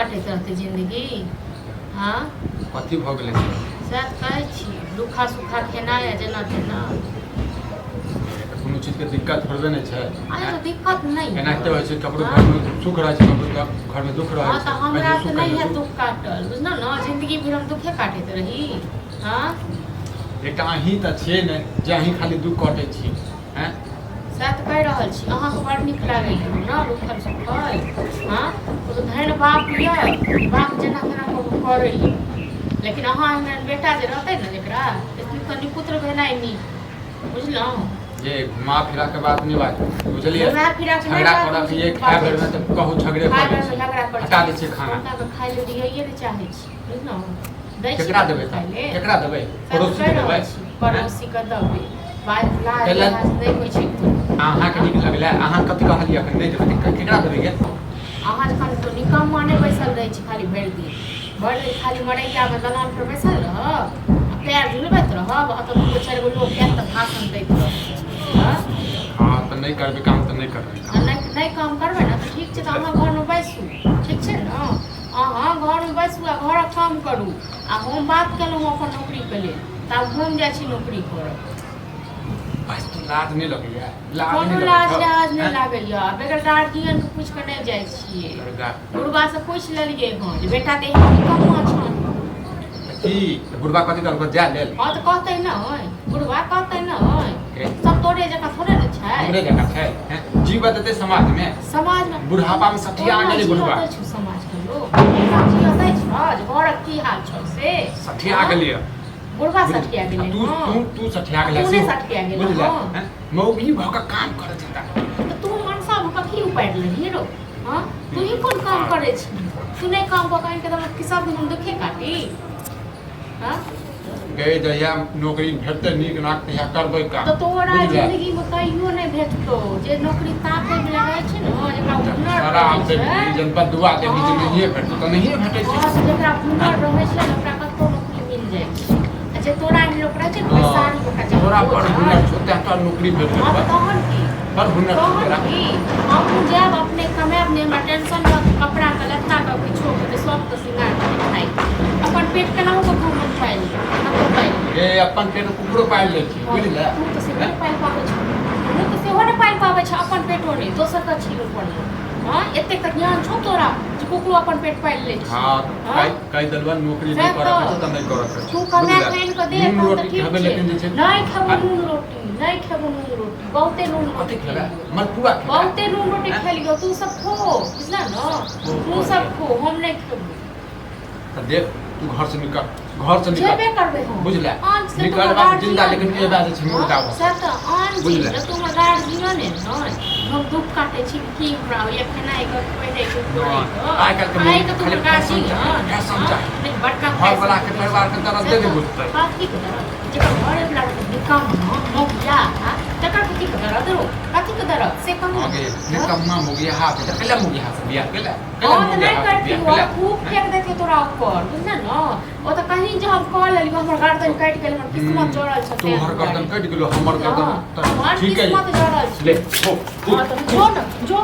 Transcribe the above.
काटैत रहतै जिंदगी। हाँ कथी भ गेलै सएह कहै छी, दुखा सुखा खेनाइ आ जेना तेना। कोनो चीजके दिक्कत थोड़बे नहि छै। अरे तो दिक्कत नहीं है। एनाहिते होइ छै, ककरो घरमे सुख रहै छै, ककरो घरमे दुख रहै हाँ छै। तो हमरा तो नहीं है दुख काटल, बुझना ना, जिंदगी भर हम दुखे काटैत रही। हाँ एकटा अहीं तऽ छियै ने जे अहीं खाली दुख काटै छी। हैं सएह तऽ कहि रहल छी, अहाँके बड़ नीक लागैए ना दुखल सुखल। हाँ तो धन्य बाप यऽ, बाप जेना तेना करैए। लेकिन अहाँ एहन बेटा जे रहतै ने जकरा, तऽ निपुत्र भेनाइ नीक, बुझलहुँ। ये घुमा फिरा के बात नहीं बात, बुझलिए। घुमा फिरा के झगड़ा करब ये खाए बेर में तो कहू झगड़े खाए कर बेर में झगड़ा कर हटा दै छियै खाना। हमरा के खाइ ले दियैये ने चाहै छी, बुझलहुँ। दै छी केकरा देबै खाइ ले, केकरा देबै? पड़ोसी के देबै? पड़ोसी के देबै। बात लाज कैला नहीं होइ छै तो अहाँ के नीक लगलै, अहाँ कथि कहलियै अखन नहीं देबै त केकरा देबै गे? अहाँ जखन तो निकम्मा नहीं बैसल रहै छी खाली भरि दिन खाली मरैया में दलान पर बैसल रहब, पैर झुलबैत रहब, अतऽ दू चारि गो लोक आयत तऽ भाषण दैत रहब। हाँ तो नहीं करबै काम तो नहीं करबै काम। नहीं काम करबै ने तऽ ठीक छै, तऽ अहाँ घरमे बैसू, ठीक छै ने। अहाँ घरमे बैसू आ घरक काम करू। आ हम बात केलहुँ अपन नौकरीके लेल, तऽ आब हम जाइ छी नौकरी करब। बस तो लाज नहीं लगैया, कोनो लाज नहीं लागैया। बेगर गार्जियन के पूछ के नहीं जाइ छियै, बुढ़बा से पूछि लेलियै हँ जे बेटा देह निकम्मा छन। की बुढ़बा कथि करब जा लेल? हाँ तो कहतै नहीं, बुढ़बा कहतै नहीं, सब तोरे जकाँ थोड़े ने छै। हमरे जगह छै, हैं जीव देतै समाज में बुढ़ापा में सठिया गेलै बुढ़बा। समाज के लोग सठिया दै छ, घरक की हाल छ से सठिया गेलियै बुढ़बा सठिया गेलै। तू सठिया गेलै, तू सठिया गेलै, बुझले हाँ। मौगी भ के काम करत जेता। तो तू मनसा भ के की उपाड़ लेही रो? हां तू ही कोन काम करे छी? तू नहीं काम क के एकदम कि सब दिन हम दुखे काटी। हां गए जहिया नौकरी भेटते नीक नाक तहिया करबै काम। तो तोरा जिंदगी में कहियो नहीं भेटतो जे नौकरी ताके में रहै छै न, जेकरा हुनर सारा हमसे जनपद दुआ के बीच में नहीं भेटतो त नहीं भेटै छै। हां जेकरा हुनर रहै छै ओकरा कतौ नौकरी मिल जाइ छै। जे तोरा लोग रहै छै पैसारी ओकरा जे तोरा पर हुनर छोटा का नौकरी भेट हां जेतै। तहन की पर हुनर तेरा हम जब अपने कमाब ने हमरा टेंशन न, कपड़ा का लत्ता का किछो के सब के सिंगार के खाई अपन पेट केना हो को हम पाइ ए अपन पेट कुकरो पाइ लै छी, बुझले। तू तो से पाइ पाबै छ, तू तो सेहो ने पाइ पाबै छ अपन पेटो ने दोसर का छीलो पड़लो। हां एते का ज्ञान छौ तोरा जे कुकरो अपन पेट पाइ लै छी। हां कई दलवा नौकरी नहीं करत त नहीं करत। तू कमा खाइन के दे नून त रोटी ठीक खाबे छै। लेकिन जे छै नहीं खाबो नून रोटी, नहीं खाबो नून रोटी, बहुते नून रोटी खेला मलपुआ खेला बहुते नून रोटी खेलियो। तू सब खो, बुझला न, तू सब खो, हम नहीं खेबो। त देख तू घर से निकल, घर से निकल जेबे करबे हम, बुझले। आज से निकल बात जिंदा लेकिन ये बात छै मुर्दा हो सत आन बुझले। जी तुम गार्जियन है न, हम दुख काटे छी की हमरा या खाना एक पहले के आइ काल के खाली फैशन चाही नहीं बड़का घर वाला के परिवार के तरफ दे दे बुझतै। कथी के तरफ जे घरे वाला के निकम न बिया तकर कथी के तरफ दरो कथी के तरफ से कम आगे निकम्मा मुगिया हाथ त केला मुगिया हाथ बिया केला हां तो नहीं करती हो, खूब फेंक देते तोरा ऊपर, बुझना न। ओ तो कहीं जो हम कॉल लेली हमर गर्दन काट के हमर किस्मत जोड़ल छ। तोहर गर्दन कट गेलो, हमर गर्दन हमर ठीक है किस्मत जोड़ल छ। ले हां तो जो न जो